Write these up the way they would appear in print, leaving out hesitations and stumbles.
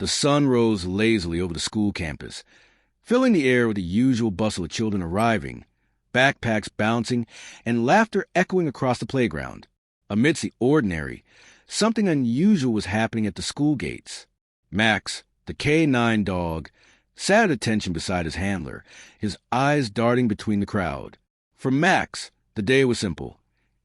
The sun rose lazily over the school campus, filling the air with the usual bustle of children arriving, backpacks bouncing, and laughter echoing across the playground. Amidst the ordinary, something unusual was happening at the school gates. Max, the K9 dog, sat at attention beside his handler, his eyes darting between the crowd. For Max, the day was simple.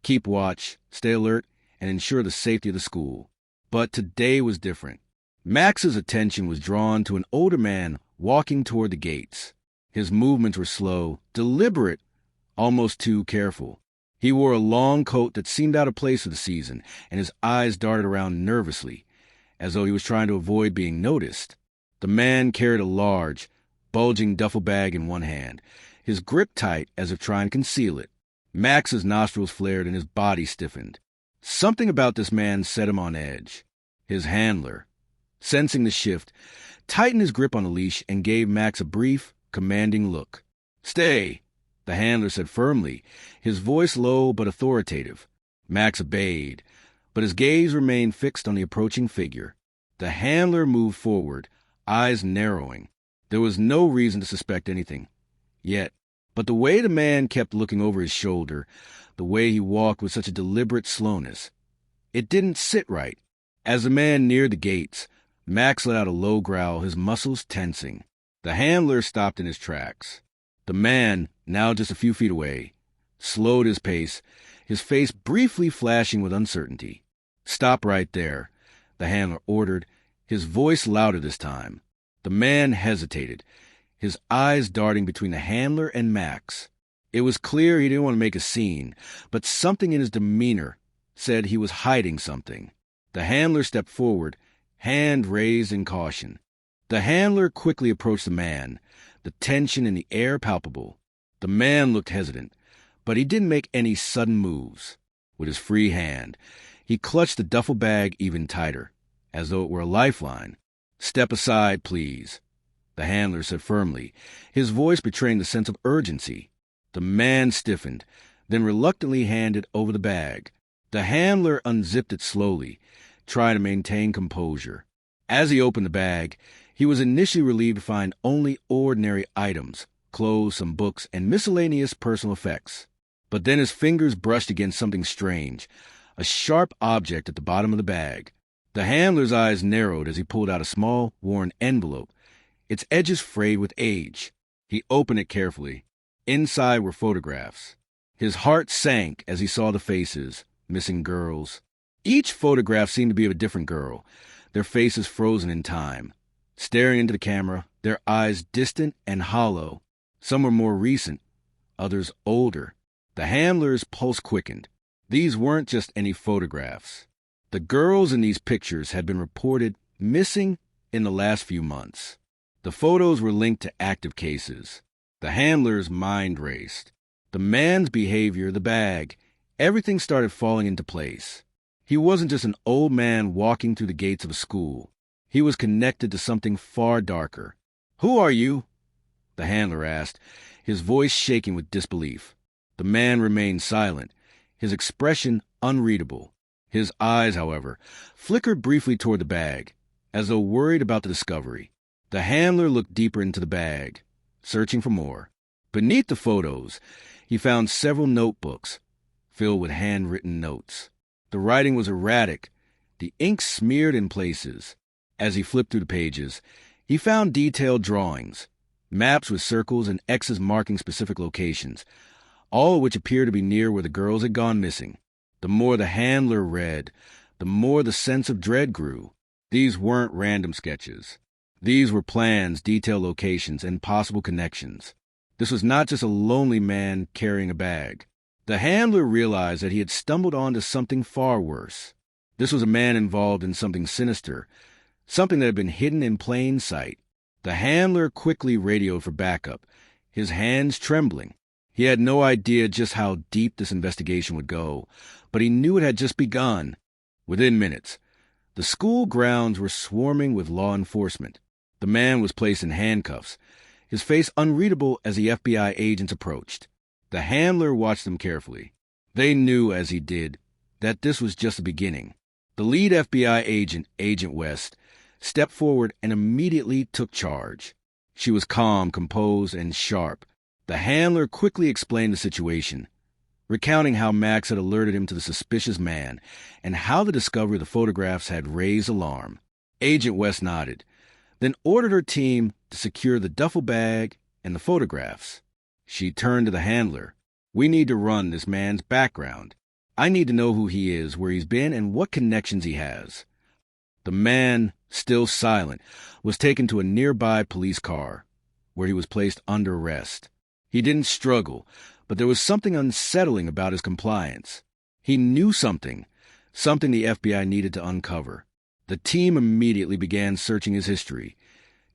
Keep watch, stay alert, and ensure the safety of the school. But today was different. Max's attention was drawn to an older man walking toward the gates. His movements were slow, deliberate, almost too careful. He wore a long coat that seemed out of place for the season, and his eyes darted around nervously, as though he was trying to avoid being noticed. The man carried a large, bulging duffel bag in one hand, his grip tight as if trying to conceal it. Max's nostrils flared and his body stiffened. Something about this man set him on edge. His handler, sensing the shift, tightened his grip on the leash and gave Max a brief, commanding look. "Stay," the handler said firmly, his voice low but authoritative. Max obeyed, but his gaze remained fixed on the approaching figure. The handler moved forward, eyes narrowing. There was no reason to suspect anything yet, but the way the man kept looking over his shoulder, the way he walked with such a deliberate slowness, it didn't sit right. As the man neared the gates, Max let out a low growl, his muscles tensing. The handler stopped in his tracks. The man, now just a few feet away, slowed his pace, his face briefly flashing with uncertainty. "Stop right there," the handler ordered, his voice louder this time. The man hesitated, his eyes darting between the handler and Max. It was clear he didn't want to make a scene, but something in his demeanor said he was hiding something. The handler stepped forward, hand raised in caution. The handler quickly approached the man, the tension in the air palpable. The man looked hesitant, but he didn't make any sudden moves. With his free hand, he clutched the duffel bag even tighter, as though it were a lifeline. "Step aside, please," the handler said firmly, his voice betraying the sense of urgency. The man stiffened, then reluctantly handed over the bag. The handler unzipped it slowly, trying to maintain composure. As he opened the bag, he was initially relieved to find only ordinary items, clothes, some books, and miscellaneous personal effects. But then his fingers brushed against something strange, a sharp object at the bottom of the bag. The handler's eyes narrowed as he pulled out a small, worn envelope, its edges frayed with age. He opened it carefully. Inside were photographs. His heart sank as he saw the faces, missing girls. Each photograph seemed to be of a different girl, their faces frozen in time, staring into the camera, their eyes distant and hollow. Some were more recent, others older. The handler's pulse quickened. These weren't just any photographs. The girls in these pictures had been reported missing in the last few months. The photos were linked to active cases. The handler's mind raced. The man's behavior, the bag, everything started falling into place. He wasn't just an old man walking through the gates of a school. He was connected to something far darker. "Who are you?" the handler asked, his voice shaking with disbelief. The man remained silent, his expression unreadable. His eyes, however, flickered briefly toward the bag, as though worried about the discovery. The handler looked deeper into the bag, searching for more. Beneath the photos, he found several notebooks, filled with handwritten notes. The writing was erratic, the ink smeared in places. As he flipped through the pages, he found detailed drawings, maps with circles and X's marking specific locations, all of which appeared to be near where the girls had gone missing. The more the handler read, the more the sense of dread grew. These weren't random sketches. These were plans, detailed locations, and possible connections. This was not just a lonely man carrying a bag. The handler realized that he had stumbled onto something far worse. This was a man involved in something sinister, something that had been hidden in plain sight. The handler quickly radioed for backup, his hands trembling. He had no idea just how deep this investigation would go, but he knew it had just begun. Within minutes, the school grounds were swarming with law enforcement. The man was placed in handcuffs, his face unreadable as the FBI agents approached. The handler watched them carefully. They knew, as he did, that this was just the beginning. The lead FBI agent, Agent West, stepped forward and immediately took charge. She was calm, composed, and sharp. The handler quickly explained the situation, recounting how Max had alerted him to the suspicious man and how the discovery of the photographs had raised alarm. Agent West nodded, then ordered her team to secure the duffel bag and the photographs. She turned to the handler. "We need to run this man's background. I need to know who he is, where he's been, and what connections he has." The man, still silent, was taken to a nearby police car, where he was placed under arrest. He didn't struggle, but there was something unsettling about his compliance. He knew something the FBI needed to uncover. The team immediately began searching his history,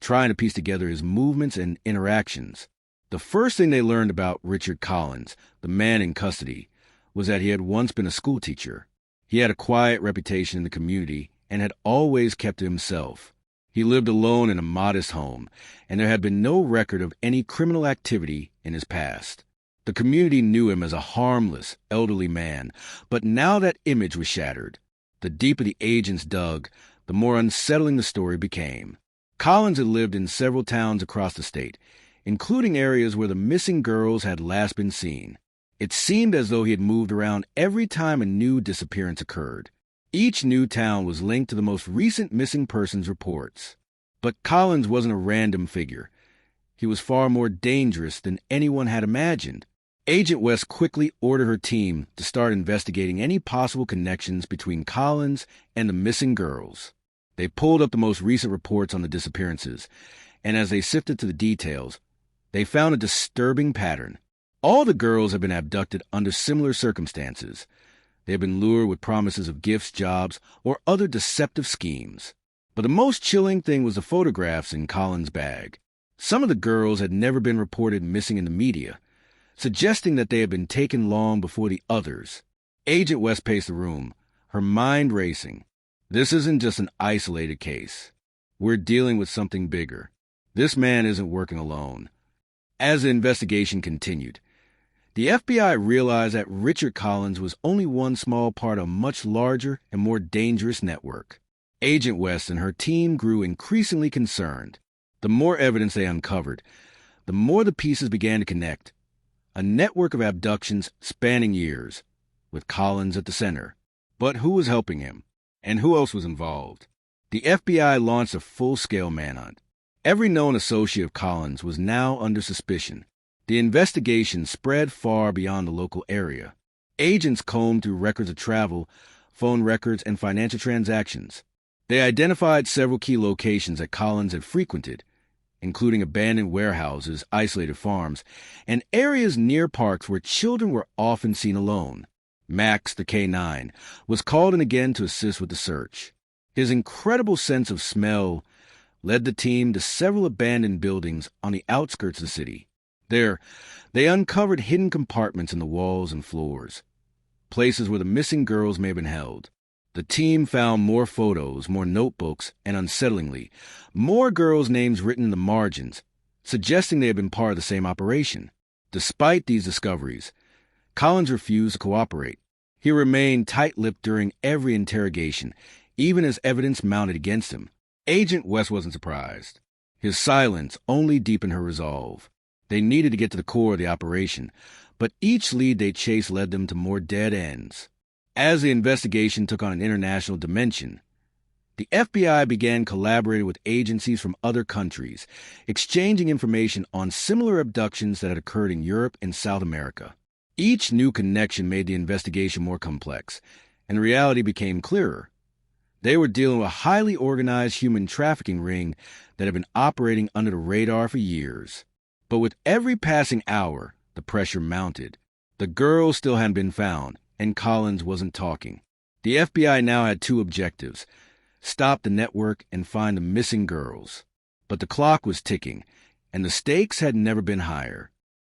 trying to piece together his movements and interactions. The first thing they learned about Richard Collins, the man in custody, was that he had once been a schoolteacher. He had a quiet reputation in the community and had always kept to himself. He lived alone in a modest home, and there had been no record of any criminal activity in his past. The community knew him as a harmless, elderly man, but now that image was shattered. The deeper the agents dug, the more unsettling the story became. Collins had lived in several towns across the state, including areas where the missing girls had last been seen. It seemed as though he had moved around every time a new disappearance occurred. Each new town was linked to the most recent missing persons reports. But Collins wasn't a random figure. He was far more dangerous than anyone had imagined. Agent West quickly ordered her team to start investigating any possible connections between Collins and the missing girls. They pulled up the most recent reports on the disappearances, and as they sifted through the details, they found a disturbing pattern. All the girls had been abducted under similar circumstances. They had been lured with promises of gifts, jobs, or other deceptive schemes. But the most chilling thing was the photographs in Collins' bag. Some of the girls had never been reported missing in the media, suggesting that they had been taken long before the others. Agent West paced the room, her mind racing. This isn't just an isolated case. We're dealing with something bigger. This man isn't working alone. As the investigation continued, the FBI realized that Richard Collins was only one small part of a much larger and more dangerous network. Agent West and her team grew increasingly concerned. The more evidence they uncovered, the more the pieces began to connect. A network of abductions spanning years, with Collins at the center. But who was helping him? And who else was involved? The FBI launched a full-scale manhunt. Every known associate of Collins was now under suspicion. The investigation spread far beyond the local area. Agents combed through records of travel, phone records, and financial transactions. They identified several key locations that Collins had frequented, including abandoned warehouses, isolated farms, and areas near parks where children were often seen alone. Max, the K-9, was called in again to assist with the search. His incredible sense of smell led the team to several abandoned buildings on the outskirts of the city. There, they uncovered hidden compartments in the walls and floors, places where the missing girls may have been held. The team found more photos, more notebooks, and unsettlingly, more girls' names written in the margins, suggesting they had been part of the same operation. Despite these discoveries, Collins refused to cooperate. He remained tight-lipped during every interrogation, even as evidence mounted against him. Agent West wasn't surprised. His silence only deepened her resolve. They needed to get to the core of the operation, but each lead they chased led them to more dead ends. As the investigation took on an international dimension, the FBI began collaborating with agencies from other countries, exchanging information on similar abductions that had occurred in Europe and South America. Each new connection made the investigation more complex, and reality became clearer. They were dealing with a highly organized human trafficking ring that had been operating under the radar for years. But with every passing hour, the pressure mounted. The girls still hadn't been found, and Collins wasn't talking. The FBI now had two objectives: stop the network and find the missing girls. But the clock was ticking, and the stakes had never been higher.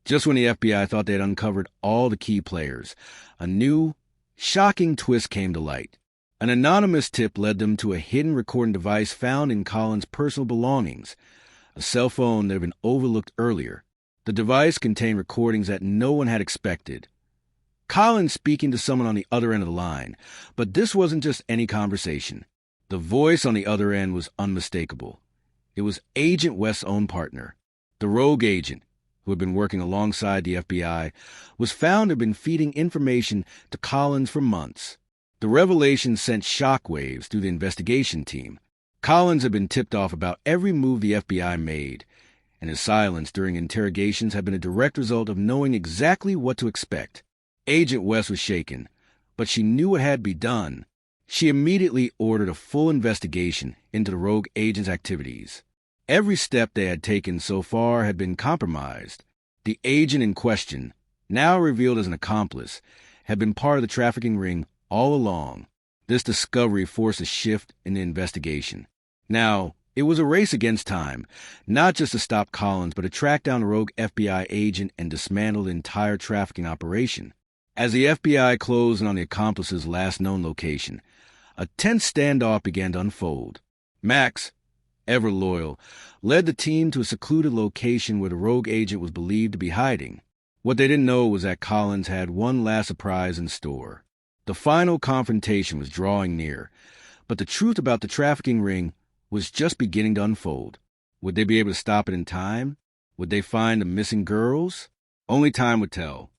Just when the FBI thought they had uncovered all the key players, a new, shocking twist came to light. An anonymous tip led them to a hidden recording device found in Collins' personal belongings, a cell phone that had been overlooked earlier. The device contained recordings that no one had expected. Collins speaking to someone on the other end of the line, but this wasn't just any conversation. The voice on the other end was unmistakable. It was Agent West's own partner. The rogue agent, who had been working alongside the FBI, was found to have been feeding information to Collins for months. The revelation sent shockwaves through the investigation team. Collins had been tipped off about every move the FBI made, and his silence during interrogations had been a direct result of knowing exactly what to expect. Agent West was shaken, but she knew what had to be done. She immediately ordered a full investigation into the rogue agent's activities. Every step they had taken so far had been compromised. The agent in question, now revealed as an accomplice, had been part of the trafficking ring all along. This discovery forced a shift in the investigation. Now, it was a race against time, not just to stop Collins, but to track down the rogue FBI agent and dismantle the entire trafficking operation. As the FBI closed in on the accomplice's last known location, a tense standoff began to unfold. Max, ever loyal, led the team to a secluded location where the rogue agent was believed to be hiding. What they didn't know was that Collins had one last surprise in store. The final confrontation was drawing near, but the truth about the trafficking ring was just beginning to unfold. Would they be able to stop it in time? Would they find the missing girls? Only time would tell.